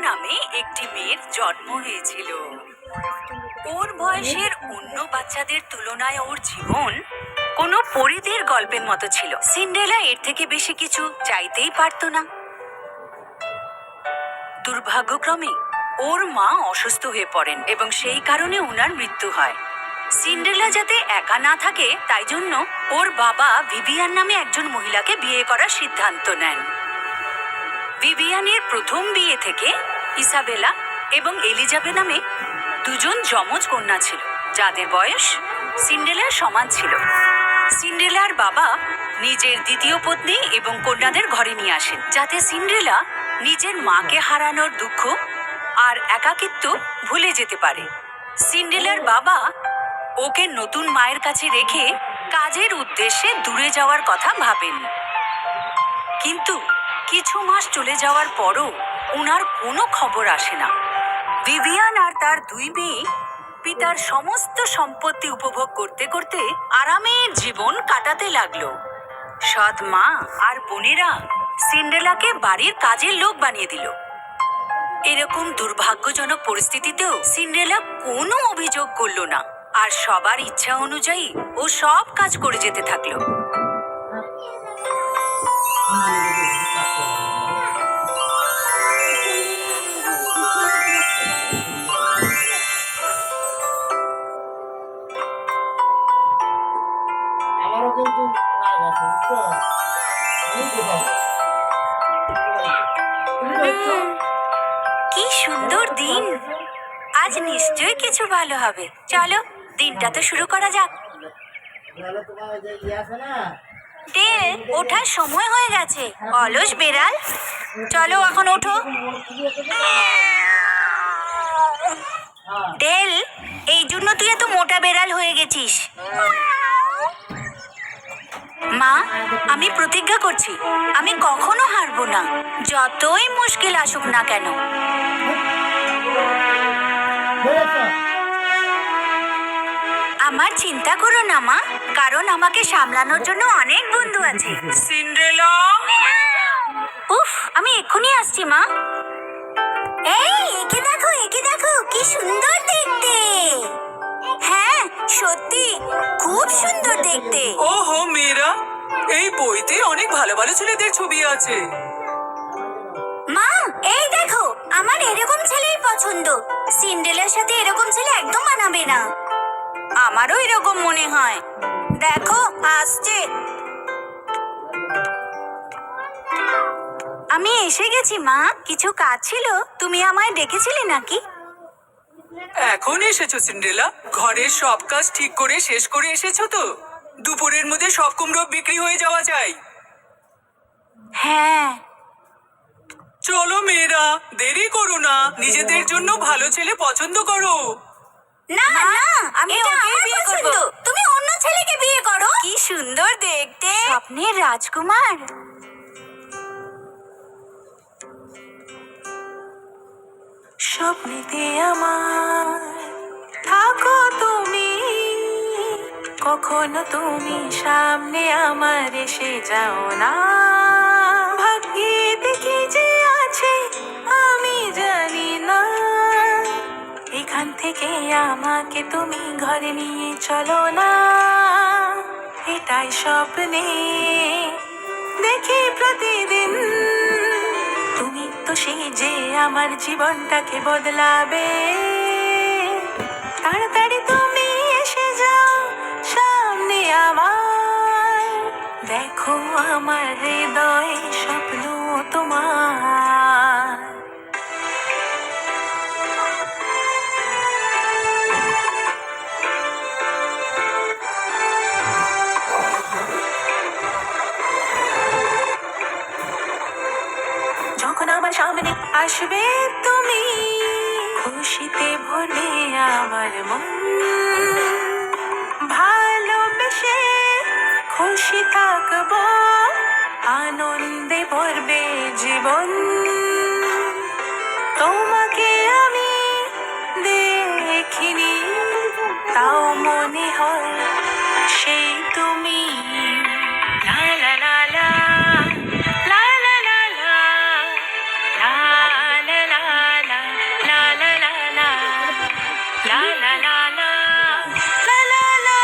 নামে একটি মেয়ের জন্ম হয়েছিল। ওর বয়সের অন্য বাচ্চাদের তুলনায় ওর জীবন কোনো পরীদের গল্পের মতো ছিল। সিন্ড্রেলা এর থেকে বেশি কিছু চাইতেই পারতো না। দুর্ভাগ্যক্রমে ওর মা অসুস্থ হয়ে পড়েন এবং সেই কারণে ওনার মৃত্যু হয়। সিন্ড্রেলা যাতে একা না থাকে তাই জন্য ওর বাবা ভিভিয়ান নামে একজন মহিলাকে বিয়ে করার সিদ্ধান্ত নেন। ভিভিয়ানের প্রথম বিয়ে থেকে ইসাবেলা এবং এলিজাবেথ নামে দুজন যমজ কন্যা ছিল, যাদের বয়স সিন্ড্রেলার সমান ছিল। সিন্ড্রেলার বাবা নিজের দ্বিতীয় পত্নী এবং কন্যাদের ঘরে নিয়ে আসেন, যাতে সিন্ড্রেলা নিজের মাকে হারানোর দুঃখ আর একাকিত্ব ভুলে যেতে পারে। সিন্ড্রেলার বাবা ওকে নতুন মায়ের কাছে রেখে কাজের উদ্দেশ্যে দূরে যাওয়ার কথা ভাবেন, কিন্তু কিছু মাস চলে যাওয়ার পরও ওনার কোনো খবর আসে না। ভিভিয়ান আর তার দুই মেয়ে পিতার সমস্ত সম্পত্তি উপভোগ করতে করতে আরামের জীবন কাটাতে লাগলো। সৎ মা আর বোনেরা সিন্ড্রেলাকে বাড়ির কাজের লোক বানিয়ে দিল। এরকম দুর্ভাগ্যজনক পরিস্থিতিতেও সিন্ড্রেলা কোনো অভিযোগ করলো না আর সবার ইচ্ছা অনুযায়ী ও সব কাজ করে যেতে থাকলো। কি সুন্দর দিন! আজ নিশ্চয়ই কিছু ভালো হবে। চলো দিনটা তো শুরু করা যাক। ডেল, ওঠার সময় হয়ে গেছে। অলস বেড়াল, চলো এখন ওঠো। ডেল, এই জন্য তুই এত মোটা বেড়াল হয়ে গেছিস। মা, আমি প্রতিজ্ঞা করছি আমি কখনো হারবো না, যতই মুশকিল আসুক না কেন। আমার চিন্তা করো না মা, কারণ আমাকে সামলানোর জন্য অনেক বন্ধু আছে। সিন্ড্রেলা, উফ, আমি এক্ষুনি আসছি মা। এই, একে দেখো, একে দেখো, কি সুন্দর দেখতে। হ্যাঁ সত্যি খুব সুন্দর দেখতে। ওহো মেয়েরা, এই বইতে অনেক ভালো ভালো ছেলেদের ছবি আছে। মা, এই দেখো, আমার এরকম ছেলেই পছন্দ। সিন্ড্রেলার সাথে এরকম ছেলে একদম মানাবে না। আমারও এরকম মনে হয়। দেখো আসছে। আমি এসে গেছি মা। কিছু কাজ ছিল, তুমি আমায় ডেকেছিলে নাকি? এখন এসেছো সিন্ড্রেলা? ঘরের সব কাজ ঠিক করে শেষ করে এসেছো তো? দুপুরের মধ্যে সব কুমড়ো বিক্রি হয়ে যাওয়া চাই। হ্যাঁ। চলো মেয়েরা, দেরি করো না, নিজেদের জন্য ভালো ছেলে পছন্দ করো। না না, আমি ওকেই বিয়ে করব। তুমি অন্য ছেলেকে বিয়ে করো। কি সুন্দর দেখতে, স্বপ্নের রাজকুমার। স্বপ্নেতে আমার থাকো তুমি, কখনো তুমি সামনে আমার এসে যাও না। ভাগ্যে দেখি যে আছে আমি জানি না, এখান থেকে আমাকে তুমি ঘরে নিয়ে চলো না। এটাই স্বপ্নে দেখি প্রতিদিন, তুমি তো সেই যে আমার জীবনটাকে বদলাবে। তাড়াতাড়ি তুমি এসে যাও সামনে আমার, দেখো আমার হৃদয়ে স্বপ্ন তোমার। যখন আমার সামনে আসবে তুমি, খুশিতে ভরবে আমার মন। ভালোবেসে খুশি থাকবো, আনন্দে ভরবে জীবন। তোমাকে আমি দেখিনি, তাও মনে হয় সেই